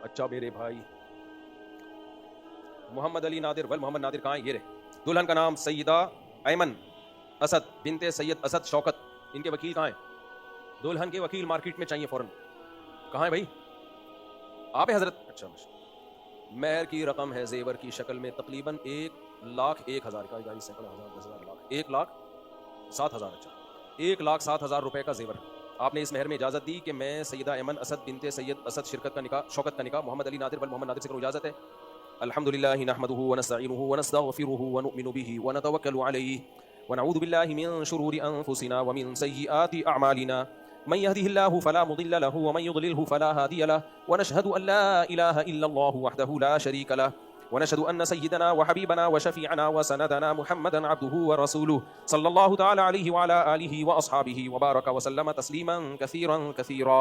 अच्छा मेरे भाई मोहम्मद अली नादिर वल मोहम्मद नादिर कहाँ है? ये रहे। दुल्हन का नाम सईदा ऐमन असद बिनते सैयद असद शौकत। इनके वकील कहाँ हैं? दुल्हन के वकील मार्केट में चाहिए फौरन। कहाँ है भाई? आप है हजरत? अच्छा मेहर की रकम है जेवर की शक्ल में तकरीबन 1,01,000 का, सैकड़ों हजार 10,000 लाख 1,07,000। अच्छा 1,07,000 रुपए का जेवर। आपने इस मेहर में इजाजत दी कि मैं सैयदा ऐमन असद बिनते सैयद असद शौकत का निकाह मोहम्मद अली नादिर वल मोहम्मद नादिर से करूं। इजाजत है। अल्हम्दुलिल्लाह नहमदुहु व नस्तईनुहु व नस्तगफिरुहु व नुमिनु बिही व नतवक्कलु अलैहि व नऊज़ु बिल्लाहि मिन शुरूरि अनफुसिना व मिन सय्यिआति अअमालिना मन यहदिहिल्लाहु फला मुदिल्ल लहु व मन युद्लिलहु फला हादिय लहु व नशहदु अन ला इलाहा इल्लल्लाहु वहदहु ला शरीक लहु व नशहदु अन्न सय्यिदना व हबीबना व शफीअना व सनदना मुहम्मदन अब्दुहु व रसूलुहु सल्लल्लाहु तआला अलैहि व अला आलिहि व अस्हाबिहि व बारक व सल्लम तस्लीमन कसीरन कसीरा।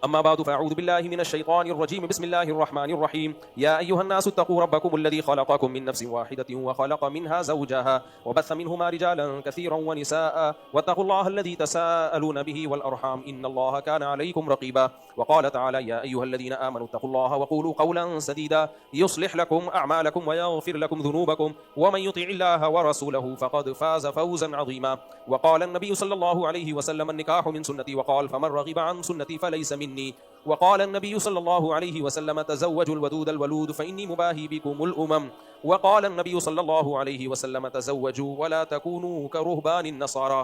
अम्मा बादु फ़अऊज़ु बिल्लाहि मिनश शैतानिर रजीम बिस्मिल्लाहिर रहमानिर रहीम। या अय्युहन नासु इत्तक़ू रब्बकुम अल्लज़ी ख़लक़कुम मिन नफ़्सिन वाहिदतिन व ख़लक़ मिन्हा ज़ौजहा व बस्स मिन्हुमा रिजालन कसीरन व निसाअ वत्तक़ुल्लाह अल्लज़ी तसाअलून बिही वल अरहाम इन्नल्लाहा काना अलैकुम रक़ीबा। व क़ाल तआला या अय्युहल्लज़ीना आमनू इत्तक़ुल्लाहा व क़ूलू क़ौलन सदीदा युस्लिह लकुम अअमालकुम व यग़फ़िर लकुम ज़ुनूबकुम व मन युतिइल्लाहा व रसूलहु फ़क़द फ़ाज़ फ़ौज़न अज़ीमा। व क़ाल अन्नबिय्यु सल्लल्लाहु अलैहि वसल्लम अन्निकाहु मिन सुन्नती व क़ाल फमन रग़िबा अन सुन्नती फ़लैसा मिन्नी। व क़ाल अन्नबिय्यु सल्लल्लाहु अलैहि वसल्लम तज़व्वजुल वदूदल वलूद फ़इन्नी मुबाही बिकुमुल उमम। व क़ाल अन्नबिय्यु सल्लल्लाहु अलैहि वसल्लम तज़व्वजू व ला तकूनू करुहबानिन नसारा।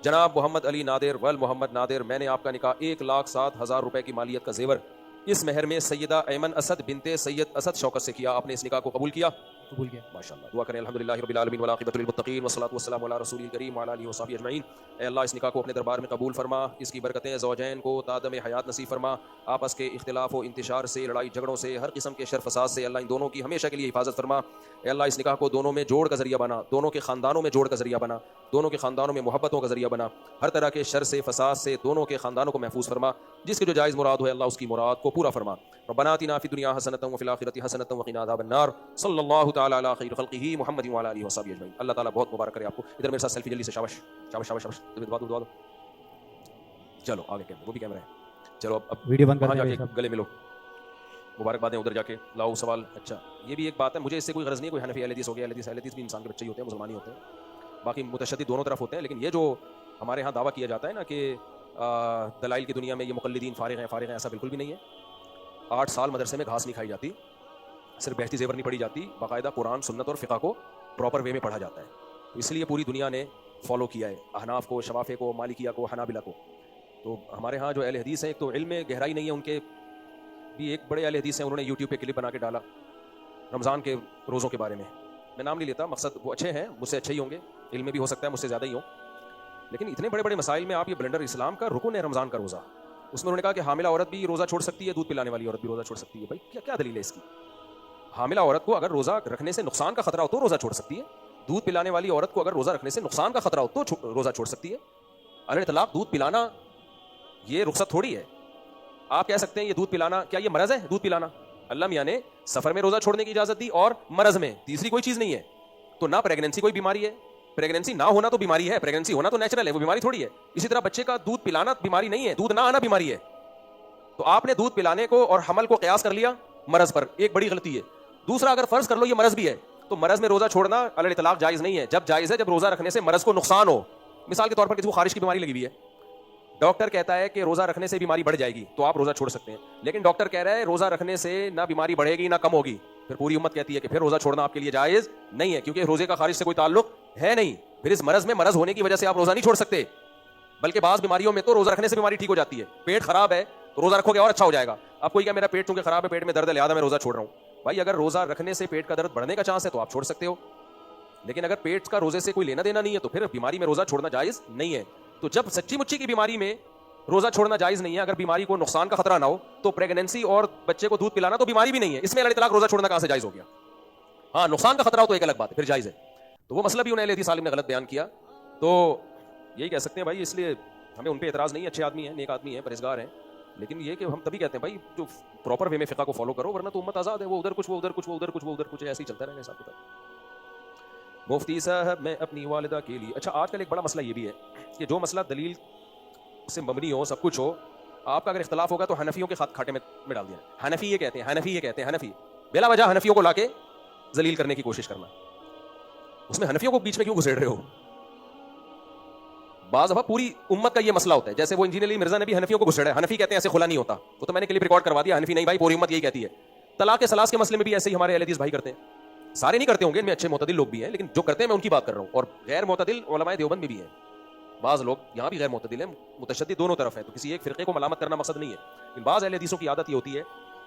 जनाब मोहम्मद अली नादिर वल मोहम्मद नादिर, मैंने आपका निकाह 1,07,000 रुपए की मालियत का जेवर इस मेहर में सैयदा ऐमन असद बिनते सैयद असद शौकत से किया। आपने इस निकाह को कबूल किया? कबूल किया। माशाअल्लाह। दुआ करें अल्हम्दुलिल्लाहि रब्बिल आलमीन वल आक़िबतु लिल मुत्तक़ीन वस्सलातु वस्सलामु अला रसूलिल करीम व अला आलिहि व सहबिहि अजमईन। ऐ अल्लाह इस निकाह को अपने दरबार में कबूल फरमा, इसकी बरकतें ज़ौजैन को तादम हयात नसीब फरमा, आपस के इख्तिलाफ व इंतिशार से, लड़ाई झगड़ों से, हर किस्म के शर फसाद से अल्लाह इन दोनों की हमेशा के लिए हिफाजत फरमा। ऐ अल्लाह इस निकाह को दोनों में जोड़ का ज़रिया बना, दोनों के ख़ानदानों में जोड़ का ज़रिया बना, दोनों के ख़ानदानों में मोहब्बतों का ज़रिया बना, हर तरह के शर से फसाद से दोनों के ख़ानदानों को महफूज फरमा। जिसकी जो जायज़ मुराद हो अल्लाह उसकी मुराद को पूरा फरमा। रब्बना आतिना फ़िद दुनिया हसनतन व फ़िल आखिरति हसनतन व क़िना अज़ाबन्नार। सल्लल्लाहु तआला अला खैरि ख़ल्क़िही मुहम्मदिन व अला आलिहि व सहबिहि अजमईन। अल्लाह ताला बहुत मुबारक करे आपको। इधर मेरे साथ सेल्फी जल्दी से, शाबाश शाबाश शाबाश शाबाश, दुआ दो दुआ दो। चलो आगे कैमरा, वो भी कैमरा है। चलो अब वीडियो बंद वहाँ कर जाके गले मिलो, मुबारकबादें उधर जाके लाओ सवाल। अच्छा ये भी एक बात है, मुझे इससे कोई गरज नहीं है कोई हनफी अहले हदीस हो गया, अहले हदीस भी इंसान के बच्चे ही होते हैं, मुसलमान ही होते हैं, बाकी मुतशद्दिद दोनों तरफ होते हैं। लेकिन ये जो हमारे यहाँ दावा किया जाता है ना कि दलाइल की दुनिया में ये मुक़ल्लिदीन फारिग हैं, ऐसा बिल्कुल भी नहीं है। 8 साल मदरसे में घास नहीं खाई जाती, सिर्फ बहती जेवर नहीं पढ़ी जाती, बाकायदा कुरान सुन्नत और फ़िक़ह को प्रॉपर वे में पढ़ा जाता है। तो इसलिए पूरी दुनिया ने फॉलो किया है, अहनाफ को, शवाफ़े को, मालिकिया को, हनाबिला को। तो हमारे यहाँ जो अहले हदीस हैं, एक तो इल्म में गहराई नहीं है उनके, भी एक बड़े अहले हदीस हैं, उन्होंने यूट्यूब पे क्लिप बना के डाला रमज़ान के रोज़ों के बारे में। मैं नाम नहीं लेता, मकसद वो अच्छे हैं, मुझसे अच्छे ही होंगे, इल्म में भी हो सकता है मुझसे ज़्यादा ही हो, लेकिन इतने बड़े बड़े मसाइल में आप ये ब्लेंडर इस्लाम का रुकन है रमज़ान का रोज़ा, उसमें उन्होंने कहा कि हामिला औरत भी रोज़ा छोड़ सकती है, दूध पिलाने वाली औरत भी रोज़ा छोड़ सकती है। भाई क्या क्या दलील है इसकी? हामिला औरत को अगर रोज़ा रखने से नुकसान का खतरा हो तो रोज़ा छोड़ सकती है, दूध पिलाने वाली औरत को अगर रोज़ा रखने से नुकसान का खतरा हो तो रोज़ा छोड़ सकती है। अल इतलाक़ दूध पिलाना ये रुख्सत थोड़ी है। आप कह सकते हैं ये दूध पिलाना क्या ये मरज़ है? दूध पिलाना अल्लाह मियाँ ने सफ़र में रोज़ा छोड़ने की इजाज़त दी और मरज़ में, तीसरी कोई चीज़ नहीं है। तो ना प्रेगनेंसी कोई बीमारी है, प्रेगनेंसी ना होना तो बीमारी है, प्रेगनेंसी होना तो नेचुरल है, वो बीमारी थोड़ी है। इसी तरह बच्चे का दूध पिलाना बीमारी नहीं है, दूध ना आना बीमारी है। तो आपने दूध पिलाने को और हमल को क़यास कर लिया मरज़ पर, एक बड़ी गलती है। दूसरा, अगर फ़र्ज़ कर लो ये मरज़ भी है तो मरज़ में रोज़ा छोड़ना अल इतलाक़ जायज़ नहीं है। जब जायज़ है जब रोज़ा रखने से मरज़ को नुकसान हो। मिसाल के तौर पर किसी को ख़ारिश की बीमारी लगी हुई है, डॉक्टर कहता है कि रोज़ा रखने से बीमारी बढ़ जाएगी तो आप रोज़ा छोड़ सकते हैं, लेकिन डॉक्टर कह रहा है रोज़ा रखने से ना बीमारी बढ़ेगी ना कम होगी, फिर पूरी उम्मत कहती है कि फिर रोज़ा छोड़ना आपके लिए जायज़ नहीं है, क्योंकि रोज़े का ख़ारिश से कोई ताल्लुक है नहीं। फिर इस मरज़ में मरज़ होने की वजह से आप रोज़ा नहीं छोड़ सकते, बल्कि बाज़ बीमारियों में तो रोज़ा रखने से बीमारी ठीक हो जाती है। पेट खराब है तो रोज़ा रखोगे और अच्छा हो जाएगा। अब कोई क्या मेरा पेट चूंकि खराब है, पेट में दर्द है, लिहाजा मैं रोज़ा छोड़ रहा हूँ। भाई अगर रोज़ा रखने से पेट का दर्द बढ़ने का चांस है तो आप छोड़ सकते हो, लेकिन अगर पेट का रोज़े से कोई लेना देना नहीं है तो फिर बीमारी में रोज़ा छोड़ना जायज़ नहीं है। तो जब सच्ची मुच्ची की बीमारी में रोज़ा छोड़ना जायज़ नहीं है, अगर बीमारी को नुकसान का खतरा ना हो, तो प्रेगनेंसी और बच्चे को दूध पिलाना तो बीमारी भी नहीं है, इसमें अल इतलाक़ रोज़ा छोड़ना कहाँ से जायज़ हो गया? हाँ नुकसान का खतरा हो तो एक अलग बात है, फिर जायज़ है। तो वो मसला भी उन्हें अहले हदीस आलिम ने गलत बयान किया। तो यही कह सकते हैं भाई, इसलिए हमें उन पर एतराज़ नहीं है, अच्छे आदमी हैं, नेक आदमी हैं, परहेज़गार हैं, लेकिन ये कि हम तभी कहते हैं भाई जो प्रॉपर वे में फ़िक़ा को फॉलो करो, वरना तो उम्मत आज़ाद है, वो उधर कुछ वो उधर कुछ वो उधर कुछ वो उधर कुछ, ऐसे ही चलता रहेगा हिसाब किताब। मुफ्ती साहब मैं अपनी वालिदा के लिए, अच्छा आजकल एक बड़ा मसला ये भी है कि जो मसला दलील से मबनी हो, सब कुछ हो, आपका अगर इख्तलाफ होगा तो हनफियों के खाते में डाल दिया। हनफी ये कहते हैं, हनफी ये कहते हैं, हनफी बेला वजह हनफियों को लाके जलील करने की कोशिश करना। उसमें हनफियों को बीच में क्यों घुसेड़ रहे हो? बाज़ दफा पूरी उम्मत का ये मसला होता है, जैसे वो इंजीनियर अली मिर्जा ने भी हनफियों को घुसेड़ा। हनफी कहते हैं ऐसे खुला नहीं होता, वो तो मैंने क्लिप रिकॉर्ड करवा दिया। हनफी नहीं भाई, पूरी उम्मत यही कहती है। तलाक के सलास के मसले में भी ऐसे ही हमारे अहले हदीस भाई करते हैं। सारे नहीं करते होंगे, इनमें अच्छे मोतदिल लोग भी हैं, लेकिन जो करते हैं मैं उनकी बात कर रहा हूँ। और गैर मोतदिल उलमाए देवबंद में भी हैं, बाज़ लोग यहाँ भी गैर मोतदिल हैं, मुतशद्दिद दोनों तरफ है। तो किसी एक फिरके को मलामत करना मकसद नहीं है, लेकिन बाज़ अहले हदीसों की आदत ये होती है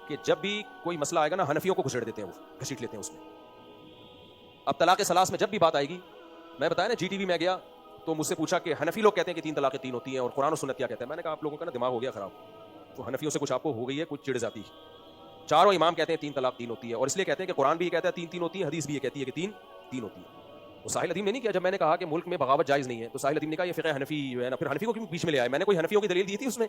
कि जब भी कोई मसला आएगा ना, हनफियों को घुसेड़ देते हैं, वो घसीट लेते हैं उसमें। अब तलाक सलास में जब भी बात आएगी, मैं बताया ना GTV में गया तो मुझसे पूछा कि हनफी लोग कहते हैं कि 3 तलाक़ें 3 होती हैं और कुरान और सुन्नत क्या कहते हैं। मैंने कहा आप लोगों का ना दिमाग हो गया खराब, तो हनफियों से कुछ आपको हो गई है, कुछ चिढ़ जाती। चारों इमाम कहते हैं 3 तलाक़ 3 होती है, और इसलिए कहते हैं कि कुरान भी ये कहता है 3-3 होती है, हदीस भी ये कहती है कि 3-3 होती है। तो साहिल अदीम ने नहीं किया, जब मैंने कहा कि मुल्क में बगावत जायज़ नहीं है, तो साहिल अदीम ने कहा ये फ़िक़्ह हनफी है ना, फिर हनफी को क्यों बीच में ले आए? मैंने कोई हनफियों की दलील दी थी उसमें?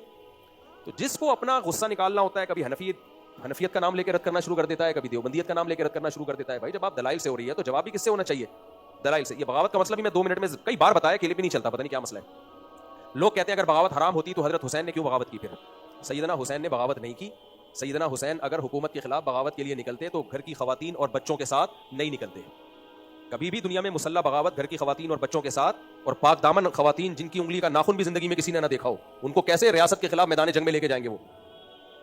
तो जिसको अपना गुस्सा निकालना होता है, कभी हनफियत का नाम लेकर रद्द करना शुरू कर देता है, कभी देवबंदियत का नाम लेकर रद्द करना शुरू कर देता है। भाई जब आप दलाइल से हो रही है तो जवाब भी किससे होना चाहिए? दलाइल से। ये बगावत का मसला भी मैं 2 मिनट में कई बार बताया, के लिए भी नहीं चलता, पता नहीं क्या मसला है। लोग कहते हैं अगर बगावत हराम होती तो हजरत हुसैन ने क्यों बगावत की? फिर सैयदना हुसैन ने बगावत नहीं की। सैयदना हुसैन अगर हुकूमत के खिलाफ बगावत के लिए निकलते तो घर की खवातीन और बच्चों के साथ नहीं निकलते। कभी भी दुनिया में मुसल्ला बगावत घर की खवातीन और बच्चों के साथ, और पाक दामन खवातीन जिनकी उंगली का नाखून भी जिंदगी में किसी ने ना देखा हो, उनको कैसे रियासत के खिलाफ मैदान जंग में लेके जाएंगे? वो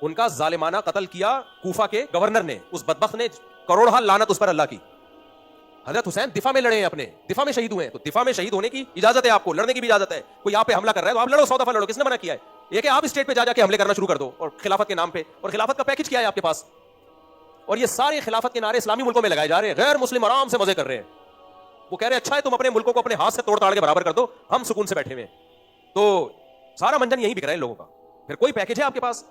उनका जालिमाना कत्ल किया कूफा के गवर्नर ने, उस बदबख्त ने, करोड़ों लानत उस पर अल्लाह की। हजरत हुसैन दिफा में लड़े हैं, अपने दिफा में शहीद हुए हैं, तो दिफा में शहीद होने की इजाजत है आपको, लड़ने की भी इजाजत है। कोई आप पे हमला कर रहा है तो आप लड़ो, 100 दफा लड़ो, किसने मना किया है? ये कि आप स्टेट पे जाके हमले करना शुरू कर दो और खिलाफत के नाम पे, और खिलाफत का पैकेज क्या है आपके पास? और ये सारे खिलाफत के नारे इस्लामी मुल्कों में लगाए जा रहे हैं, गैर मुस्लिम आराम से मजे कर रहे हैं। वो कह रहे हैं अच्छा है तुम अपने मुल्कों को अपने हाथ से तोड़ ताड़ के बराबर कर दो, हम सुकून से बैठे हुए। तो सारा मंजन यही बिक रहा है लोगों का, फिर कोई पैकेज है आपके पास?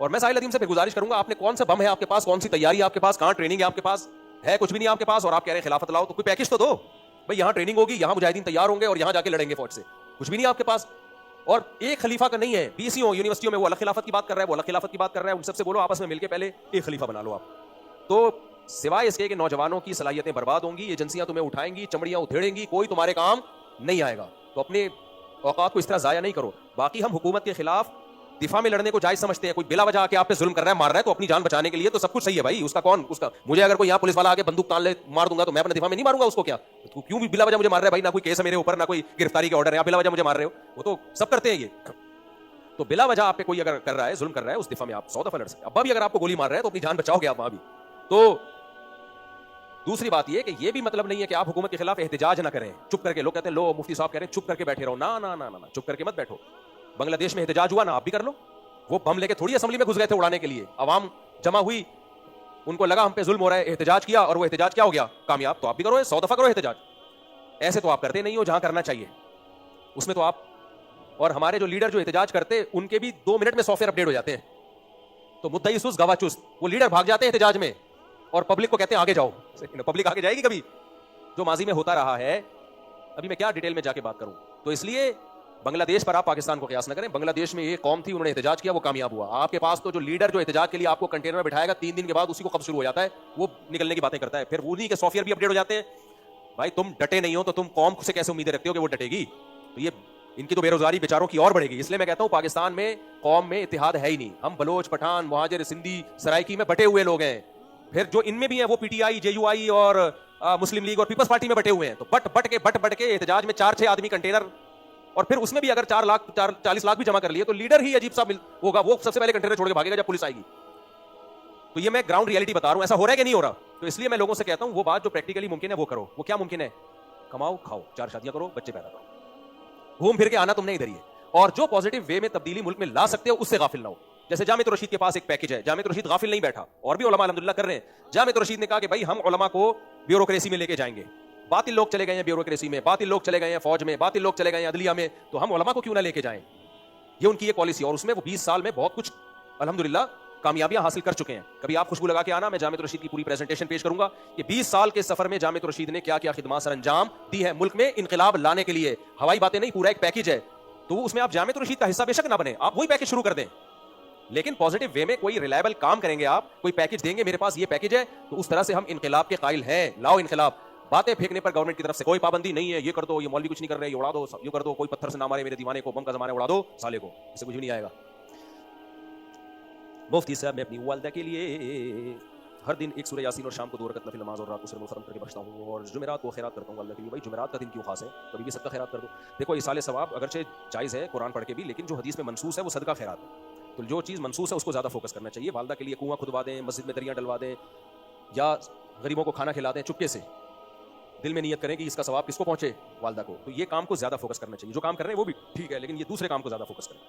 और मैं साहिल अदीम से फिर गुजारिश करूंगा, आपने कौन सा बम है आपके पास, कौन सी तैयारी है आपके पास, कहां ट्रेनिंग है आपके पास? है कुछ भी नहीं आपके पास, और आप कह रहे हैं खिलाफत लाओ, तो कोई पैकेज तो दो भाई। यहां ट्रेनिंग होगी, यहां मुजाहिदीन तैयार होंगे और यहां जाके लड़ेंगे फौज से, कुछ भी नहीं आपके पास। और एक खलीफा का नहीं है, 20 यूनिवर्सिटियों में वो अलग खिलाफत की बात कर रहा है, वो अलग खिलाफत की बात कर रहा है। उन सबसे बोलो आपस में मिलकर पहले एक खलीफा बना लो आप। तो सिवाय इसके कि नौजवानों की सलाहियतें बर्बाद होंगी, एजेंसियां तुम्हें उठाएंगी, चमड़ियां उधेड़ेंगी, कोई तुम्हारे काम नहीं आएगा। तो अपने औकात को इस तरह जाया नहीं करो। बाकी हम हुकूमत के खिलाफ दिफा में लड़ने को जायज समझते हैं। कोई बिला वजह आके आप पे जुल्म कर रहा है, मार रहा है, तो अपनी जान बचाने के लिए तो सब कुछ सही है भाई। उसका मुझे अगर कोई यहाँ पुलिस वाला आके बंदूक तान ले मार दूंगा तो मैं अपने दिफा में नहीं मारूंगा उसको? क्या तो क्यों भी बिला वजह मुझे मार रहा है भाई? ना कोई केस है मेरे ऊपर, ना कोई गिरफ्तारी के ऑर्डर है, आप बिला वजह मुझे मार रहे हो? वो तो सब करते हैं ये। तो बिला वजह आप पे कोई अगर कर रहा है, जुल्म कर रहा है, उस दिफा में आप 100 दफा लड़ सकते। अब्बा भी अगर आपको गोली मार रहा है तो अपनी जान बचाओगे आप वहां भी। तो दूसरी बात यह कि यह भी मतलब नहीं है कि आप हुकूमत के खिलाफ एहतजाज ना करें चुप करके। लोग कहते हैं लो मुफ्ती साहब कह रहे हैं चुप करके बैठे रहो, ना ना ना ना, चुप करके मत बैठो। बांग्लादेश में एहतजाज हुआ ना, आप भी कर लो। वो बम लेके थोड़ी असेंबली में घुस गए थे उड़ाने के लिए, अवाम जमा हुई, उनको लगा हम पे जुल्म हो रहा है, एहतजाज किया, और वो एहतजाज क्या हो गया? कामयाब। तो आप भी करो, 100 दफा करो एहतजाज। ऐसे तो आप करते नहीं हो, जहां करना चाहिए उसमें तो आप। और हमारे जो लीडर जो एहतजाज करते, उनके भी 2 मिनट में सॉफ्टवेयर अपडेट हो जाते हैं। तो मुद्दई सुस्त गवाह चुस्त, वो लीडर भाग जाते हैं एहतजाज में और पब्लिक को कहते हैं आगे जाओ। पब्लिक आगे जाएगी कभी? जो माजी में होता रहा है, अभी मैं क्या डिटेल में जाके बात करूं। तो इसलिए बांग्लादेश पर आप पाकिस्तान को कयास न करें। बांग्लादेश में एक कौम थी, उन्होंने एहतजाज किया, वो कामयाब हुआ। आपके पास तो जो लीडर जो एहतजाज के लिए आपको कंटेनर में बिठाएगा, 3 दिन के बाद उसी को कब शुरू हो जाता है, वो निकलने की बातें करता है, फिर उन्हीं के सॉफ्टवेयर भी अपडेट हो जाते हैं। भाई तुम डटे नहीं हो तो तुम कौम से कैसे उम्मीदें रखते हो कि वो डटेगी? तो ये इनकी तो बेरोजगारी बेचारों की और बढ़ेगी। इसलिए मैं कहता हूं पाकिस्तान में कौम में इत्तेहाद है ही नहीं। हम बलोच, पठान, मुहाजिर, सिंधी, सराइकी में बटे हुए लोग हैं। फिर जो इनमें भी है वो PTI, JUI और मुस्लिम लीग और पीपल्स पार्टी में बटे हुए हैं। तो बट के एहतजाज में 4-6 आदमी कंटेनर, और फिर उसमें भी अगर 40 लाख भी जमा कर लिए तो लीडर ही अजीब सा होगा, वो सबसे पहले कंटेनर छोड़ के भागेगा जब पुलिस आएगी। तो ये मैं ग्राउंड रियलिटी बता रहा हूं, ऐसा हो रहा है कि नहीं हो रहा। तो इसलिए मैं लोगों से कहता हूं वो बात जो प्रैक्टिकली मुमकिन है वो करो। वो क्या मुमकिन है? कमाओ, खाओ, 4 शादियां करो, बच्चे पैदा करो, घूम फिर के आना तुमने इधर ही है। और जो पॉजिटिव वे में तब्दीली मुल्क में ला सकते हो उससे गाफिल ना हो। जैसे जामित रशीद के पास एक पैकेज है, जामित रशीद गाफिल नहीं बैठा, और भी उलमा अल्हम्दुलिल्लाह कर रहे हैं। जामित रशीद ने कहा कि भाई हम उलमा को ब्यूरोक्रेसी में लेके जाएंगे। बातिल लोग चले गए हैं ब्यूरोक्रेसी में, बातिल लोग चले गए हैं फौज में, बातिल लोग चले गए हैं अदलिया में, तो हम उलमा को क्यों ना लेके जाएं? ये उनकी एक पॉलिसी। और उसमें वो 20 साल में बहुत कुछ अल्हम्दुलिल्लाह कामयाबियां हासिल कर चुके हैं। कभी आप खुशबू लगा के आना, मैं जामित रशीद की पूरी प्रेजेंटेशन पेश करूंगा कि 20 साल के सफर में जामित रशीद ने क्या क्या खिदमत सर अंजाम दी है मुल्क में इनकलाब लाने के लिए। हवाई बातें नहीं, पूरा एक पैकेज है। तो उसमें आप जामित रशीद का हिस्सा बेशक ना बने, आप वही पैकेज शुरू कर दें, लेकिन पॉजिटिव वे में कोई रिलायबल काम करेंगे, आप कोई पैकेज देंगे, मेरे पास ये पैकेज है, तो उस तरह से हम इनकलाब के कायल हैं। लाओ इनकलाब। बातें फेंकने पर गवर्नमेंट की तरफ से कोई पाबंदी नहीं है, ये कर दो, ये मौलवी कुछ नहीं कर रहे, ये उड़ा दो, ये कर दो, कोई पत्थर से ना मारे मेरे दीवाने को, बम का जमाने उड़ा दो साले को, इससे कुछ भी नहीं आएगा। मुफ्ती साहब, मैं अपनी वालदा के लिए हर दिन एक सूरह यासीन और शाम को 2 रकअत नफिल नमाज और रात को सिर्फ खत्म करके बचता हूँ और जुमेरात को खैरात करता हूँ वालदा के लिए। भाई जुमेरात का दिन क्यों खास है? कभी भी सदका खैरात कर दो। देखो इसाले सवाब अगरचे जायज़ है कुरान पढ़ के भी, लेकिन जो हदीस में मनसूस है वो सदका खैरात है। तो जो चीज़ मनसूस है उसको ज़्यादा फोकस करना चाहिए। वालदा के लिए कुआं खुदवा दें, मस्जिद में दरिया डलवा दें या गरीबों को खाना खिला दें चुपके से, दिल में नियत करें कि इसका सवाब किसको पहुंचे, वालदा को। तो ये काम को ज़्यादा फोकस करना चाहिए। जो काम कर रहे हैं वो भी ठीक है, लेकिन ये दूसरे काम को ज़्यादा फोकस करें।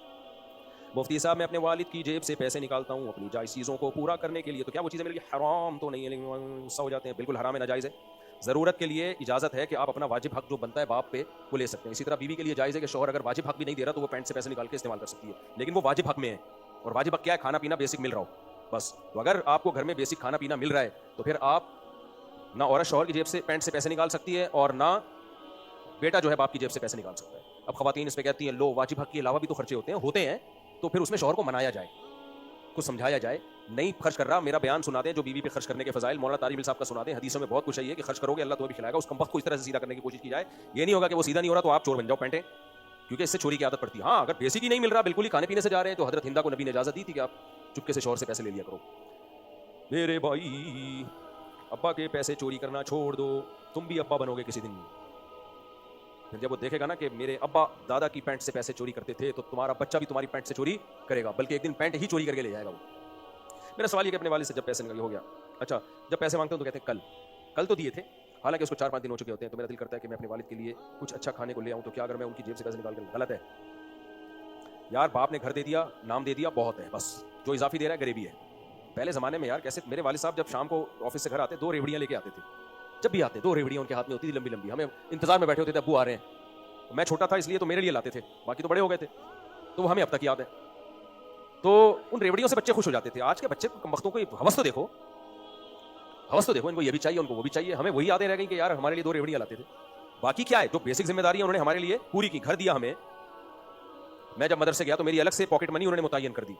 मुफ्ती साहब, मैं अपने वालिद की जेब से पैसे निकालता हूँ अपनी जायज़ चीज़ों को पूरा करने के लिए, तो क्या वो चीज़ें मेरे लिए हराम तो नहीं है? लेकिन गुस्सा हो जाते हैं। बिल्कुल हराम है, नाजायज़ है। ज़रूरत के लिए इजाज़त है कि आप अपना वाजिब हक जो बनता है बाप पे वो ले सकते हैं। इसी तरह बीवी के लिए जायज़ है कि शौहर अगर वाजिब हक भी नहीं दे रहा तो वो पैंट से पैसे निकाल के इस्तेमाल कर सकती है, लेकिन वो वाजिब हक में है। और वाजिब हक क्या है? खाना पीना बेसिक मिल रहा हो बस। तो अगर आपको घर में बेसिक खाना पीना मिल रहा है तो फिर आप ना औरत शौहर की जेब से पैंट से पैसे निकाल सकती है और ना बेटा जो है बाप की जेब से पैसे निकाल सकता है। अब खवातीन इसमें कहती हैं लो वाजिब हक के अलावा भी तो खर्चे होते हैं, तो फिर उसमें शौहर को मनाया जाए, कुछ समझाया जाए। नहीं खर्च कर रहा, मेरा बयान सुना दें जो बीवी पे खर्च करने के फजाइल मौलाना तारिक साहब का सुना दें। हदीसों में बहुत कुछ है कि खर्च करोगे अल्लाह तुम्हें भी खिलाएगा। उस कमबख्त को इस तरह से सीधा करने की कोशिश की जाए। ये नहीं होगा कि वो सीधा नहीं हो रहा तो आप चोर बन जाओ पैंटे, क्योंकि इससे चोरी की आदत पड़ती है। हाँ, अगर बेसिक ही नहीं मिल रहा, बिल्कुल ही खाने पीने से जा रहे हैं, तो हजरत हिंदा को नबी ने इजाजत दी थी कि आप चुपके से शौहर से पैसे ले लिया करो। मेरे भाई, अब्बा के पैसे चोरी करना छोड़ दो, तुम भी अब्बा बनोगे किसी दिन। फिर जब वो देखेगा ना कि मेरे अब्बा दादा की पैंट से पैसे चोरी करते थे, तो तुम्हारा बच्चा भी तुम्हारी पैंट से चोरी करेगा, बल्कि एक दिन पैंट ही चोरी करके ले जाएगा वो। मेरा सवाल ये कि अपने वालिद से जब पैसे निकल हो गया, अच्छा जब पैसे मांगते हो तो कहते हैं कल तो दिए थे, हालांकि उसको 4-5 दिन हो चुके होते हैं, तो मेरा दिल करता है कि मैं अपने वालिद के लिए कुछ अच्छा खाने को ले आऊं, तो क्या अगर मैं उनकी जेब से पैसे निकाल कर? गलत है यार। बाप ने घर दे दिया, नाम दे दिया, बहुत है बस। जो इजाफी दे रहा है गरीबी है। पहले जमाने में यार कैसे मेरे वालिद साहब जब शाम को ऑफिस से घर आते 2 रेवड़ियां लेके आते थे। जब भी आते 2 रेवड़ियां उनके हाथ में होती थी लंबी लंबी। हमें इंतजार में बैठे होते थे, अब्बू आ रहे हैं। मैं छोटा था इसलिए तो मेरे लिए लाते थे, बाकी तो बड़े हो गए थे, तो वो हमें अब तक याद है। तो उन रेवड़ियों से बच्चे खुश हो जाते थे। आज के बच्चे कमबख्तों को हवस तो देखो, हवस तो देखो, इनको ये भी चाहिए, उनको वो भी चाहिए। हमें वही यादें रह गई कि यार हमारे लिए 2 रेवड़ियां लाते थे। बाकी क्या है, जो बेसिक जिम्मेदारी उन्होंने हमारे लिए पूरी की। घर दिया हमें, मैं जब मदरसे गया तो मेरी अलग से पॉकेट मनी उन्होंने मुतय्यन कर दी।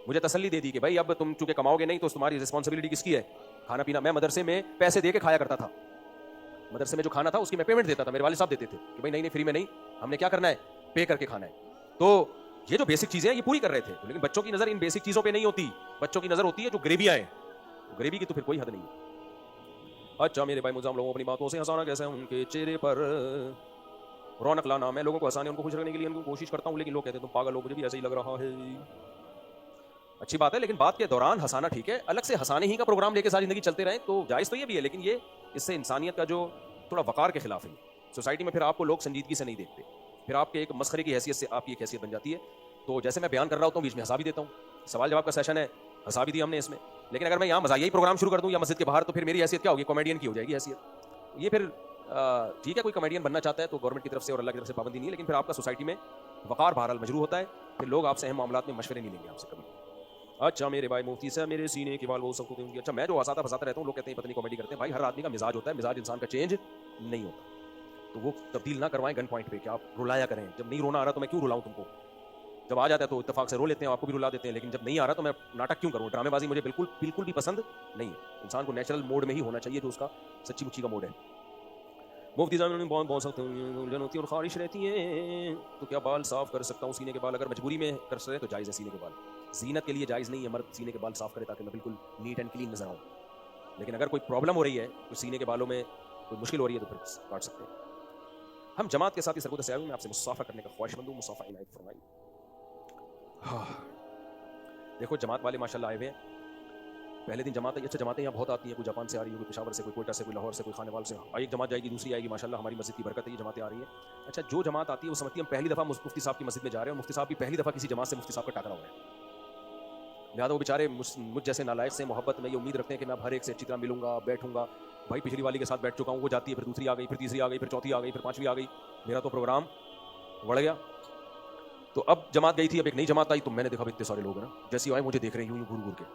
मुझे तसल्ली दे दी कि भाई अब तुम चूंकि कमाओगे नहीं तो तुम्हारी रिस्पॉन्सिबिलिटी किसकी है? खाना पीना। मैं मदरसे में पैसे दे के खाया करता था। मदरसे में जो खाना था उसकी मैं पेमेंट देता था, मेरे वाले साहब देते थे कि भाई नहीं फ्री में नहीं, हमने क्या करना है, पे करके खाना है। तो ये जो बेसिक चीजें हैं ये पूरी कर रहे थे, लेकिन बच्चों की नजर इन बेसिक चीजों पे नहीं होती। बच्चों की नजर होती है जो ग्रेवियां हैं, तो ग्रेवी की तो फिर कोई हद नहीं है। अच्छा मेरे भाई मुझे लोगों अपनी बातों से हंसाना कैसे है, उनके चेहरे पर रौनक लाना। मैं लोगों को हंसाने, उनको खुश रखने के लिए उनको कोशिश करता हूँ, लेकिन लोग कहते हैं तुम पागल हो, मुझे भी ऐसे ही लग रहा है। अच्छी बात है, लेकिन बात के दौरान हंसाना ठीक है। अलग से हंसाने ही का प्रोग्राम लेके सारी जिंदगी चलते रहे तो जायज़ तो ये भी है, लेकिन ये इससे इंसानियत का जो थोड़ा वकार के खिलाफ है। सोसाइटी में फिर आपको लोग संजीदगी से नहीं देखते, फिर आपके एक मस्खरे की हैसियत से आपकी एक हैसियत बन जाती है। तो जैसे मैं बयान कर रहा होता हूँ बीच में हंसा भी देता हूँ। सवाल जवाब का सेशन है, हंसा भी दिया हमने इसमें, लेकिन अगर मैं यहाँ मजाकिया प्रोग्राम शुरू कर दूँ या मस्जिद के बाहर, तो फिर मेरी हैसियत क्या होगी? कॉमेडियन की हो जाएगी हैसियत। ये फिर ठीक है, कोई कॉमेडियन बनना चाहता है तो गवर्नमेंट की तरफ से और अल्लाह की तरफ से पाबंदी नहीं है, लेकिन फिर आपका सोसाइटी में वकार बहरहाल मजरू होता है। फिर लोग आपसे अहम मामलात में मशवरे नहीं लेंगे आपसे कभी। अच्छा मेरे भाई मुफ्ती साहब, मेरे सीने के बाल वो सबको क्यों? अच्छा मैं जो हंसाता फंसाता रहता हूँ, लोग कहते हैं पता नहीं कॉमेडी करते हैं। भाई हर आदमी का मिजाज होता है, मिजाज इंसान का चेंज नहीं होता, तो वो तब्दील ना करवाएं गन पॉइंट पे कि आप रुलाया करें। जब नहीं रोना आ रहा तो मैं क्यों रुलाऊं तुमको? जब आ जाता है तो इत्तेफाक से रो लेते हैं, आपको भी रुला देते हैं, लेकिन जब नहीं आ रहा तो मैं नाटक क्यों करूँ? ड्रामेबाजी मुझे बिल्कुल बिल्कुल भी पसंद नहीं है। इंसान को नेचुरल मोड में ही होना चाहिए, जो उसका सच्ची मुच्ची का मोड है। मुफ्ती साहब ने बहुत सख्त उलझन होती है और खारिश रहती है, तो क्या बाल साफ कर सकता हूँ? सीने के बाल अगर मजबूरी में कर सके तो जायज़ है। सीने के बाल जीनत के लिए जायज़ नहीं है, मर्द सीने के बाल साफ करे ताकि मैं बिल्कुल नीट एंड क्लीन नजर आऊँ। लेकिन अगर कोई प्रॉब्लम हो रही है, कोई सीने के बालों में कोई मुश्किल हो रही है, तो फिर काट सकते हैं। हम जमात के साथ ही सरगोदा से आए हुए, मैं आपसे मुसाफा करने का ख्वाहिशमंद हूँ, मुसाफा इनायत फरमाइए। देखो जमात वाले माशाल्लाह आए हुए हैं। पहले दिन जमात, अच्छा जमातें यहाँ बहुत आती हैं, कोई जापान से आ रही है, कोई पेशावर से, कोई कोयटा से, कोई लाहौर से, कोई खानेवाल से। एक जमात जाएगी, दूसरी आएगी, माशाल्लाह हमारी मस्जिद की बरकत है, ये जमातें आ रही हैं। अच्छा जो जमात आती है वो समझती है हम पहली दफ़ा मुफ्ती साहब की मस्जिद में जा रहे हैं, मुफ्ती साहब भी पहली दफ़ा किसी जमात से मुफ्ती साहब का टाकरा हुआ है। लिहाजा वो बेचारे मुझ जैसे नालायक से मोहब्बत में ये उम्मीद रखते हैं कि मैं हर एक से अच्छी तरह मिलूंगा, बैठूंगा। भाई पिछली वाली के साथ बैठ चुका हूँ, वो जाती है, फिर दूसरी आ गई, फिर तीसरी आ गई, फिर चौथी आ गई, फिर पांचवी आ गई, मेरा तो प्रोग्राम बढ़ गया। तो अब जमात गई थी, अब एक नई जमात आई, तो मैंने देखा इतने सारे लोग हैं ना, जैसे आए मुझे देख रहे हैं यूं घूर घूर के,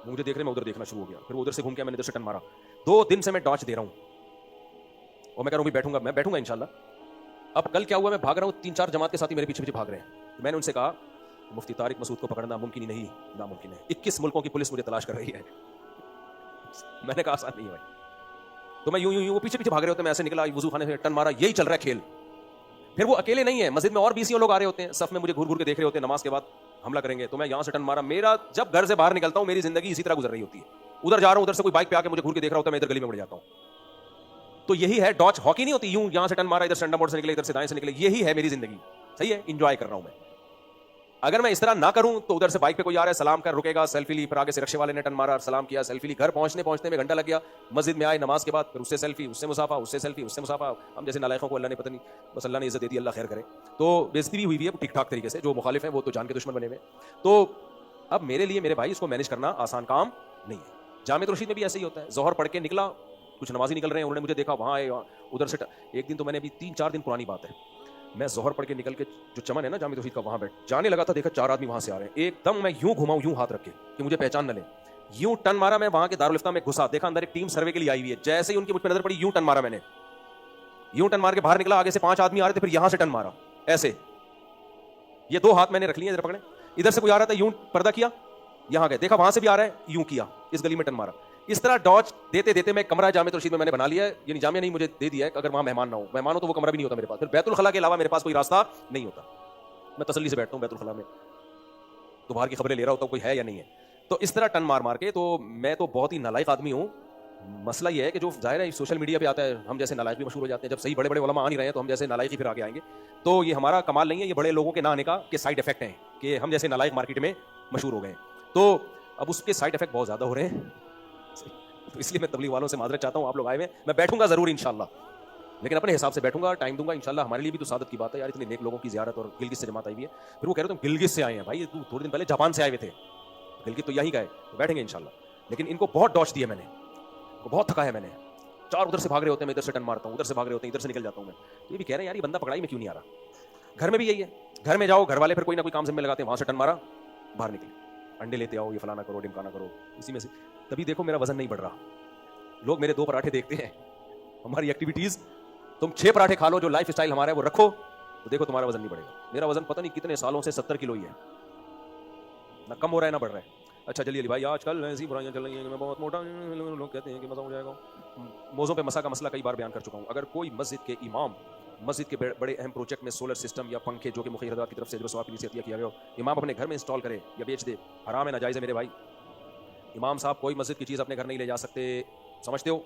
मुझे देख रहे, मैं उधर देखना शुरू हो गया, फिर उधर से घूम के मैंने इधर से टन मारा। 2 दिन से मैं डॉच दे रहा हूँ और मैं कह रहा हूँ बैठूंगा, मैं बैठूंगा इंशाल्लाह। अब कल क्या हुआ, मैं भाग रहा हूँ, 3-4 जमात के साथी मेरे पीछे पीछे भाग रहे हैं। तो मैंने उनसे कहा मुफ्ती तारिक मसूद को पकड़ना मुमकिन ही नहीं, नामुमकिन है। 21 मुल्कों की पुलिस मुझे तलाश कर रही है। मैंने कहा आसान नहीं है भाई। तो मैं यूं वो पीछे पीछे भाग रहे होते, मैं ऐसे निकला, वुजू खाने से टन मारा, यही चल रहा है खेल। फिर वो अकेले नहीं है, मस्जिद में और 20 लोग आ रहे होते हैं, सफ में मुझे घूर घूर के देख रहे होते हैं, नमाज के बाद हमला करेंगे, तो मैं यहाँ से टर्न मारा। मेरा जब घर से बाहर निकलता हूँ मेरी जिंदगी इसी तरह गुजर रही होती है। उधर जा रहा हूँ, उधर से कोई बाइक पे आके मुझे घूर के देख रहा होता है, मैं इधर गली में उड़ जाता हूँ। तो यही है डॉच हॉकी, नहीं होती यूं यहाँ से टर्न मारा, इधर स्टैंड मोड से निकले, इधर से दाएं से निकले, यही है मेरी जिंदगी। सही है, इंजॉय कर रहा हूं मैं। अगर मैं इस तरह ना करूं तो उधर से बाइक पे कोई आ रहा है, सलाम कर रुकेगा, सेल्फी ली, फिर आगे से रिक्शे वाले ने टर्न मारा, सलाम किया, सेल्फी ली, घर पहुंचने पहुंचने में घंटा लग गया। मस्जिद में आए नमाज के बाद, फिर उससे सेल्फी, उससे मुसाफा, उससे सेल्फी, उससे मुसाफा। हम जैसे नालायकों को अल्लाह ने पता नहीं, बस अल्लाह ने इज्जत दे दी, अल्लाह खैर करे। तो बेइज्जती भी हुई है ठीक ठाक तरीके से, जो मुखालिफ है वो तो जान के दुश्मन बने हुए। तो अब मेरे लिए मेरे भाई इसको मैनेज करना आसान काम नहीं है। जामिया रशीद में भी ऐसे ही होता है, जोहर पढ़ के निकला, कुछ नमाजी निकल रहे हैं, उन्होंने मुझे देखा, वहाँ आए, उधर से एक दिन तो मैंने अभी 3-4 दिन पुरानी बात है, मैं जोहर पढ़ के निकल के जो चमन है ना जामिया रशीद का, वहाँ बैठ जाने लगा था, देखा 4 आदमी वहाँ से आ रहे हैं, एकदम मैं यूं घुमाऊं, यूं हाथ रख के कि मुझे पहचान न ले, यूं टर्न मारा, मैं वहाँ के दारुल इफ्ता में घुसा, देखा अंदर एक टीम सर्वे के लिए आई हुई है, जैसे ही उनकी मुझ पर नजर पड़ी यूं टर्न मारा मैंने, यूं टर्न मार के बाहर निकला, आगे से 5 आदमी आ रहे थे, फिर यहाँ से टर्न मारा, ऐसे ये 2 हाथ मैंने रख लिए इधर पकड़े, इधर से कोई आ रहा था, यूं पर्दा किया, यहाँ गए, देखा वहां से भी आ रहा है, यूं किया, इस गली में टर्न मारा। इस तरह डॉज देते देते मैं कमरा जामिया रशीद में मैंने बना लिया है, यानी जामिया नहीं मुझे दे दिया है, अगर वहां मेहमान ना हो, मेहमान हो तो वो कमरा भी नहीं होता मेरे पास, फिर बैतुल खला के अलावा मेरे पास कोई रास्ता नहीं होता, मैं तसल्ली से बैठता हूँ बैतुल खला में, तो बाहर की खबरें ले रहा होता हूँ कोई है या नहीं है। तो इस तरह टर्न मार मार के, तो मैं तो बहुत ही नालायक आदमी हूँ। मसला ये है कि जो जाहिर है सोशल मीडिया पे आता है, हम जैसे नालायक भी मशहूर हो जाते हैं, जब सही बड़े बड़े उलमा आ नहीं रहे हैं तो हम जैसे नालायक ही फिर आगे आएंगे। तो ये हमारा कमाल नहीं है, ये बड़े लोगों के ना आने का के साइड इफेक्ट हैं कि हम जैसे नालायक मार्केट में मशहूर हो गए। तो अब उसके साइड इफेक्ट बहुत ज्यादा हो रहे हैं, तो इसलिए मैं तबलीग वालों से माजरत चाहता हूँ, आप लोग आए हुए, मैं बैठूंगा जरूर इंशाल्लाह, लेकिन अपने हिसाब से बैठूंगा, टाइम दूंगा इंशाल्लाह। हमारे लिए भी तो सादत की बात है यार, इतने नेक लोगों की ज़ियारत, और गिलगित से जमात आई हुई है। फिर वो कह रहे तुम गिलगित से आए हैं, भाई तू थोड़े दिन पहले जापान से आए हुए थे, गिलगित तो यहीं गए, तो बैठेंगे इंशाल्लाह। लेकिन इनको बहुत डॉच दिया मैंने, बहुत थका है मैंने, 4 उधर से भाग रहे होते हैं, मैं इधर से टर्न मारता हूँ, उधर से भाग रहे होते हैं, इधर से निकल जाता हूँ मैं। तो ये भी कह रहे हैं यार ये बंदा पकड़ाई में क्यों नहीं आ रहा। घर में भी यही है, घर में जाओ, घर वाले फिर कोई ना कोई काम जिम्मे लगाते हैं, वहां से टर्न मारा, बाहर निकले, अंडे लेते आओ, ये फलाना करो, डिमकाना करो, इसी में से तभी देखो मेरा वजन नहीं बढ़ रहा। लोग मेरे 2 पराठे देखते हैं, हमारी एक्टिविटीज, तुम 6 पराठे खा लो, जो लाइफ स्टाइल हमारा है वो रखो, तो देखो तुम्हारा वजन नहीं बढ़ेगा। मेरा वजन पता नहीं कितने सालों से 70 किलो ही है, ना कम हो रहा है ना बढ़ रहा है। अच्छा चलिए भाई, आजकल ऐसी बुराइयां चल रही हैं कि मैं बहुत मोटा, लोग कहते हैं कि मजा हो जाएगा। मौज़ों पे मसा का मसला कई बार बयान कर चुका हूँ। अगर कोई मस्जिद के इमाम मस्जिद के बड़े अहम प्रोजेक्ट में सोलर सिस्टम या पंखे जो कि मुखिया की तरफ से सवाब की नियत किया गया हो, इमाम अपने घर में इंस्टॉल करे या बेच दे, हराम है, नाजायज़ है मेरे भाई। इमाम साहब कोई मस्जिद की चीज़ अपने घर नहीं ले जा सकते, समझते हो।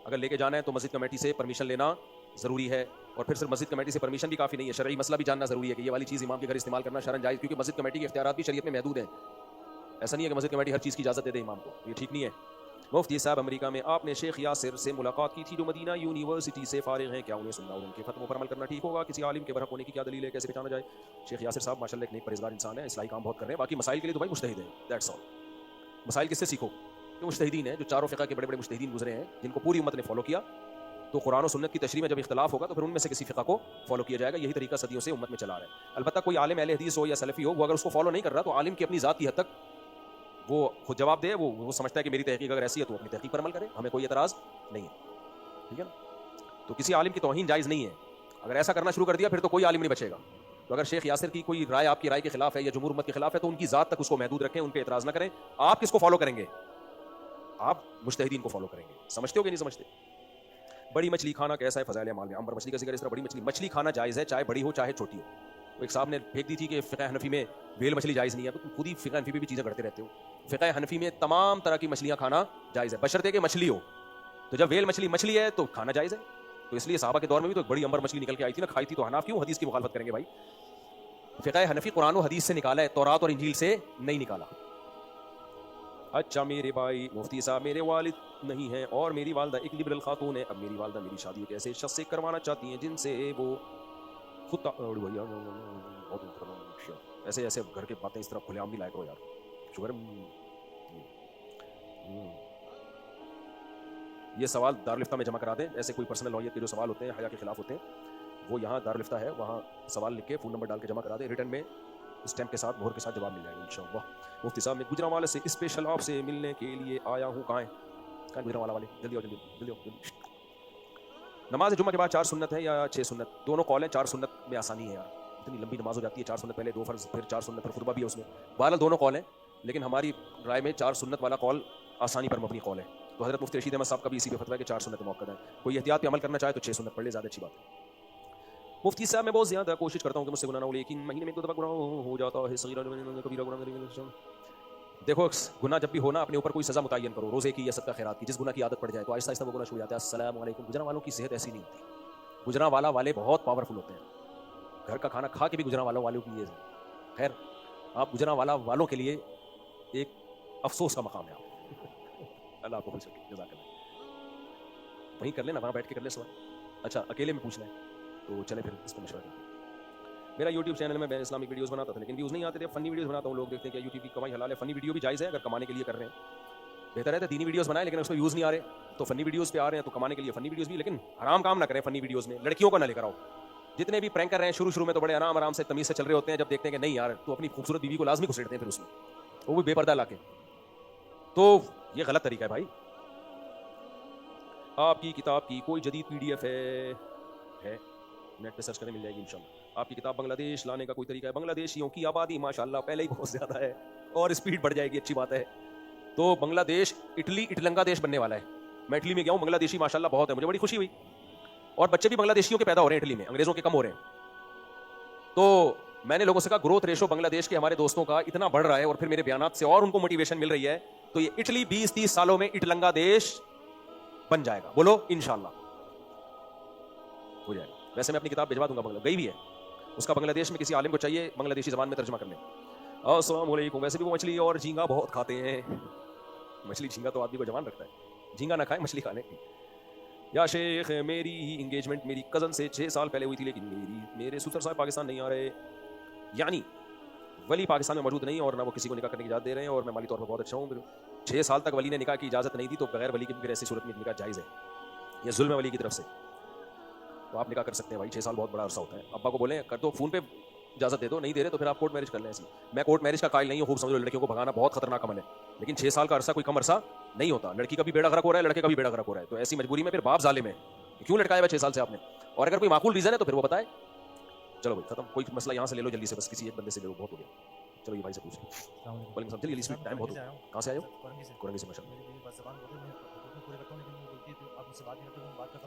अगर लेके जाना है तो मस्जिद कमेटी से परमिशन लेना ज़रूरी है, और फिर सिर्फ मस्जिद कमेटी से परमिशन भी काफ़ी नहीं है, शरई मसला भी जानना ज़रूरी है कि ये वाली चीज़ इमाम के घर इस्तेमाल करना शरन जायज़, क्योंकि मस्जिद कमेटी के इख्तियारात भी शरीयत में महदूद हैं। ऐसा नहीं है कि मस्जिद कमेटी हर चीज़ की इजाज़त दे दे इमाम को, ये ठीक नहीं है। मुफ्ती साहब अमेरिका में आपने शेख यासिर से मुलाकात की थी जो मदीना यूनिवर्सिटी से फारिग हैं, क्या उन्हें सुनना और उनके फतवों पर अमल करना ठीक होगा? किसी आलिम के बरहक होने की क्या दलील है, कैसे पहचाना जाए? शेख यासिर साहब माशाल्लाह एक नेक परहेज़गार इंसान है, इस्लाही काम बहुत कर रहे हैं, बाकी मसाइल के लिए तो भाई मुज्तहिद है, दैट्स ऑल। मसाइल किससे सीखो? तो मुज्तहिदीन है, जो चारों फ़िक़्ह के बड़े बड़े मुज्तहिदीन गुजरे हैं, जिनको पूरी उम्मत ने फॉलो किया। तो कुरान और सुन्नत की तशरीह में जब इख्तिलाफ होगा तो फिर उनमें से किसी फ़िक़्ह को फॉलो किया जाएगा, यही तरीका सदियों से उम्मत में चला रहा है। अलबत्ता कोई आलिम अहले हदीस हो या सलफ़ी हो, वो अगर उसको फॉलो नहीं कर रहा तो आलिम की अपनी ज़ात की हद तक वो खुद जवाब दे, वो समझता है कि मेरी तहकीक अगर ऐसी है तो अपनी तहकीक पर अमल करे, हमें कोई एतराज़ नहीं है, ठीक है ना। तो किसी आलिम की तौहीन जायज़ नहीं है, अगर ऐसा करना शुरू कर दिया फिर तो कोई आलिम नहीं बचेगा। तो अगर शेख यासिर की कोई राय आपकी राय के खिलाफ है या जमहूर उम्मत के खिलाफ है तो उनकी ज़ात तक उसको महदूद रखें, उन पर एतराज़ ना करें। आप किसको फॉलो करेंगे? आप मुज्तहिदीन को फॉलो करेंगे। समझते हो कि नहीं समझते? बड़ी मछली खाना कैसा है? फज़ाइल अमाल में अंबर मछली का जिक्र, इस तरह बड़ी मछली खाना जायज़ है, चाहे बड़ी हो चाहे छोटी हो। तो एक साहब ने फेंक दी थी कि फ़िक़्ह हनफ़ी में वेल मछली जायज़ नहीं है, तो तुम खुद ही फ़िक़्ह हनफ़ी में भी चीज़ें करते रहते हो। फ़िक़्ह हनफ़ी में तमाम तरह की मछलियाँ खाना जायज़ है, बशर्ते कि मछली हो। तो जब वेल मछली है तो खाना जायज़ है। तो इसलिए सहाबा के दौर में भी तो बड़ी अंबर मछली निकल के आई थी ना, खाई थी, तो हनाफ क्यों हदीस की मुखालफत करेंगे भाई? फ़िक़्ह हनफ़ी कुरान और हदीस से निकाला है, तौरात और इंजील से नहीं निकाला। अच्छा मेरे भाई मुफ्ती साहब, मेरे वालिद नहीं हैं और मेरी वालदा एक लिबरल खातून है। अब मेरी वालदा मेरी शादी एक ऐसे शख्स से करवाना चाहती हैं जिनसे वो खुद ऐसे ऐसे घर के बातें इस तरह खुलेआम भी लायक हो यार, शुगर। ये सवाल दारुल-इफ्ता में जमा करा दें, ऐसे कोई पर्सनल नौयत के जो सवाल होते हैं हया के खिलाफ होते हैं, वो यहाँ दारुल-इफ्ता है, वहाँ सवाल लिख के फ़ोन नंबर डाल के जमा करा दें, रिटर्न में स्टैम्प के साथ मोहर के साथ जवाब मिल जाएगा इंशाअल्लाह। मुफ्ती साहब मैं गुजरांवाला से स्पेशल आपसे मिलने के लिए आया हूँ। कहाँ है गुजरांवाला वाले? जल्दी आओ जल्दी जल्दी आओ। नमाज जुम्मा के बाद 4 सुन्नत है या 6 सुन्नत? दोनों कॉल हैं। 4 सुन्नत में आसानी है यार, इतनी लंबी नमाज हो जाती है। 4 सुन्नत पहले 2 फर्ज, फिर 4 सुन्नत, फिर खुतबा भी है उसमें। बहरहाल दोनों कॉल हैं, लेकिन हमारी राय में 4 सुन्नत वाला कॉल आसानी पर मबनी कॉल है। तो हज़रत मुफ्ती रशीद अहमद साहब का भी इसी पे फतवा है कि 4 सुन्नत मौक़द है। कोई एहतियात पे अमल करना चाहे तो 6 सुन्नत पढ़ ले, ज़्यादा अच्छी बात है। मुफ्ती साहब मैं बहुत ज़्यादा कोशिश करता हूँ कि मुझसे गुनाह ना हो, लेकिन महीने में एक दो दफ़ा गुनाह हो जाता है, सगीरा कबीरा गुनाह। देखो गुनाह जब भी हो ना, अपने ऊपर कोई सज़ा मुतय्यन करो, रोज़े की या सदका खैरात की। जिस गुनाह की आदत पड़ जाए तो आहिस्ता आहिस्ता वो गुनाह छूट जाता है। अस्सलाम वालेकुम। गुजरां वालों की सेहत ऐसी नहीं होती। गुजरांवाला वाले बहुत पावरफुल होते हैं, घर का खाना खा के भी गुजरांवाला वालों की ये खैर, आप गुजरांवाला वालों के लिए एक अफसोस का मकाम है आप। अल्लाह आपको खुश रखे, जज़ाकल्लाह। वहीं कर लेना, वहाँ बैठ के कर ले सवाल। अच्छा अकेले में पूछना है तो चले फिर इस पर मशवरा करें। मेरा यूट्यूब चैनल में मैं इस्लामिक वीडियोस बनाता था, लेकिन व्यूज़ नहीं आते थे। फनी वीडियोस बनाता हूँ, लोग देखते हैं कि यूट्यूब की कमाई हलाल है। फनी वीडियो भी जायज़ है अगर कमाने के लिए कर रहे हैं, बेहतर है तो दीनी वीडियोस बनाए, लेकिन उसमें व्यूज़ नहीं आ रहे तो फनी वीडियोस पे आ रहे हैं, तो कमाने के लिए फनी वीडियोस भी, लेकिन हराम काम ना करें फनी वीडियोस में। लड़कियों को ना लेकर आओ। जितने भी प्रैंक कर रहे हैं शुरू में तो बड़े आराम से तमीज़ से चल रहे होते हैं, जब देखते हैं कि नहीं यार तो अपनी खूबसूरत बीवी को लाजमी घुसेड़ते हैं फिर उसमें, वो भी बेपर्दा लाके। तो ये गलत तरीका है भाई। आपकी किताब की कोई जदीद PDF है नेट पे सर्च करें, मिल जाएगी इंशाल्लाह। आपकी किताब बांग्लादेश लाने का कोई तरीका है? बांग्लादेशियों की आबादी माशाल्लाह पहले ही बहुत ज़्यादा है और स्पीड बढ़ जाएगी, अच्छी बात है। तो बांग्लादेश इटलंगा देश बनने वाला है। मैं इटली में गया हूँ, बांग्लादेशी माशाल्लाह बहुत है, मुझे बड़ी खुशी हुई। और बच्चे भी बांग्लादेशियों के पैदा हो रहे हैं इटली में, अंग्रेज़ों के कम हो रहे हैं। तो मैंने लोगों से कहा ग्रोथ रेशो बांग्लादेश के हमारे दोस्तों का इतना बढ़ रहा है, और फिर मेरे बयानात से और उनको मोटिवेशन मिल रही है, तो ये इटली 20-30 सालों में इटलंगा देश बन जाएगा। बोलो इंशाल्लाह हो जाएगा। वैसे मैं अपनी किताब भिजवा दूंगा, गई भी है, उसका बांग्लादेश में किसी आलिम को चाहिए बांग्लादेशी ज़बान में तर्जुमा करने। अस्सलाम वालेकुम। वैसे भी वो मछली और झींगा बहुत खाते हैं। मछली झींगा तो आदमी को जवान रखता है, झींगा ना खाए मछली खाने। या शेख मेरी इंगेजमेंट मेरी कज़न से 6 साल पहले हुई थी, लेकिन मेरे ससुर साहब पाकिस्तान नहीं आ रहे, यानी वली पाकिस्तान में मौजूद नहीं और ना वो किसी को निकाह करने की इजाज़त दे रहे हैं, और मैं माली तौर पर बहुत अच्छा हूँ। 6 साल तक वली ने निकाह की इजाज़त नहीं दी, तो बगैर वली के फिर ऐसी सूरत में निकाह जायज़ है? यह जुल्म है वली की तरफ से। तो आप निकाह कर सकते हैं भाई, 6 साल बहुत बड़ा अरसा होता है। अब्बा को बोलें कर दो, फ़ोन पे इजाज़त दे दो, नहीं दे रहे तो फिर आप कोर्ट मैरिज कर लें। ऐसी मैं कोर्ट मैरिज का कायल नहीं हूँ, खूब समझो, लड़कियों को भगाना बहुत खतरनाक अमल है, लेकिन 6 साल का अरसा कोई कम अरसा नहीं होता। लड़की का भी बेड़ा गर्क हो रहा है, लड़के का भी बेड़ा गर्क हो रहा है, तो ऐसी मजबूरी में फिर बाप जालिम है, क्यों लटकाया हुआ 6 साल से आपने? और अगर कोई माकूल रीज़न है तो फिर वो बताए। चलो भाई खत्म, कोई मसला यहाँ से ले लो जल्दी से, बस किसी एक बंदे से ले लो, बहुत हो गया। चलो ये भाई से पूछ वालेकुम जल्दी जल्दी, टाइम बहुत हो गया। कहाँ से आए हो? कुरंगी से।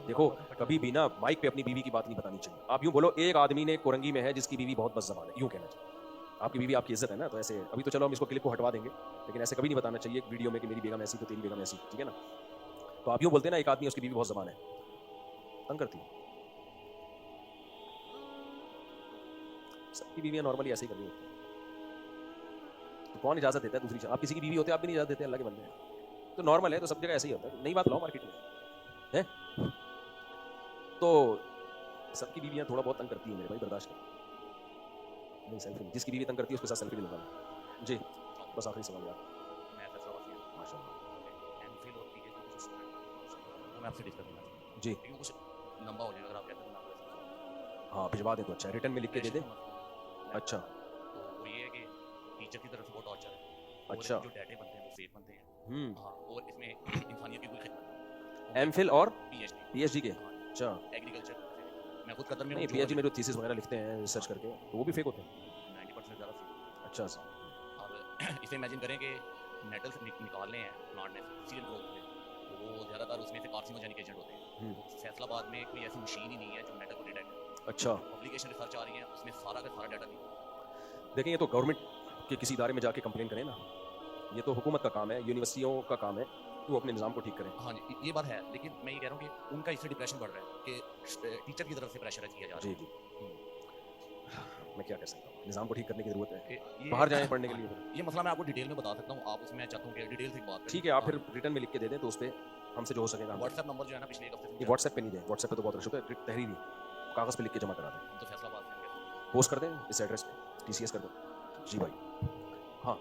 देखो कभी भी ना माइक पे अपनी बीवी की बात नहीं बतानी चाहिए। आप यूं बोलो एक आदमी ने कुरंगी में है जिसकी बीवी बहुत बदज़बान है, यूं कहना चाहिए। आपकी बीवी आपकी इज्जत है ना, तो ऐसे अभी तो चलो हम इसको क्लिप को हटवा देंगे, लेकिन ऐसे कभी नहीं बताना चाहिए वीडियो में कि मेरी बेगम ऐसी तो तेरी बेगम ऐसी, ठीक है ना? तो आप यूं बोलते हैं ना एक आदमी उसकी बीवी बहुत ज़बान है, तंग करती है। सबकी बीवियां नॉर्मली ऐसे ही कर रही होती हैं, तो कौन इजाज़त देता है दूसरी? आप किसी की बीवी होते हैं, आप भी नहीं इजाज़त देते, अल्लाह के बंदे हैं। तो नॉर्मल है, तो सब जगह ऐसे ही होता है। नई बात लाओ मार्केट में है, तो सबकी बीवियां थोड़ा बहुत तंग करती हैं मेरे भाई, बर्दाश्त कर। नहीं सेल्फी, जिसकी बीवी तंग करती है उसके साथ सेल्फी भी लूंगा मैं। जी बस आखिरी सवाल यार। मैं आपसे डिस्कस करना चाहता हूं जी कुछ लंबा हो जाएगा अगर आप कहते हैं ना। हाँ भिजवा दे तो अच्छा, रिटर्न में लिख के दे दे। अच्छा तो वो ये है कि टीचर की तरफ से बहुत टॉर्चर है, और अच्छा। जो डाटे बनते हैं वो फेक बनते हैं। हाँ, और इसमें इंसानियत की कोई खिदमत। एमफिल और पीएचडी पीएचडी के? हाँ, अच्छा एग्रीकल्चर मैं खुद कतर में नहीं, पीएचडी में जो थीसिस वगैरह लिखते हैं रिसर्च करके, तो वो भी फेक होते हैं? 90% ज़्यादा फेक। अच्छा अब इसे इमेजिन करें कि मेटल निकालने हैं प्लांट में सीरियल ग्रोथ में, तो वो ज़्यादातर उसमें से कार्सिनोजेनिक एजेंट होते हैं। तो फैसलाबाद में कोई ऐसी मशीन ही नहीं है जो मेटल को डिटेक्ट करे। अच्छा पब्लिकेशन रिसर्च आ रही है, उसमें सारा का सारा डाटा नहीं। देखें, ये तो गवर्नमेंट के किसी इदारे में जाके कंप्लेन करें ना, ये तो हुकूमत का काम है, यूनिवर्सिटियों का काम है, वो अपने निज़ाम को ठीक करें। हाँ जी, ये बात है, लेकिन मैं ये कह रहा हूँ कि उनका इससे डिप्रेशन बढ़ रहा है कि टीचर की तरफ से प्रेशराइज किया जा रहा जी है। जी मैं क्या कह सकता हूँ, निज़ाम को ठीक करने की ज़रूरत है, ये बाहर जाएं पढ़ने के लिए। ये मसला मैं आपको डिटेल में बता सकता हूँ, आप उसमें चाहता हूँ कि डिटेल से बात करें। ठीक है, आप फिर रिटर्न में लिख के दे दें तो उस पर हमसे जो हो सकेगा। व्हाट्सएप नंबर जो है ना पिछले एक हफ्ते ये व्हाट्सएप पे नहीं दें, व्हाट्सएप पे तो बहुत रश होता है, तहरीरी कागज़ पे लिख के जमा करा दें, तो फैसला बात करेंगे। पोस्ट कर दें इस एड्रेस पे, TCS कर दो। जी भाई हाँ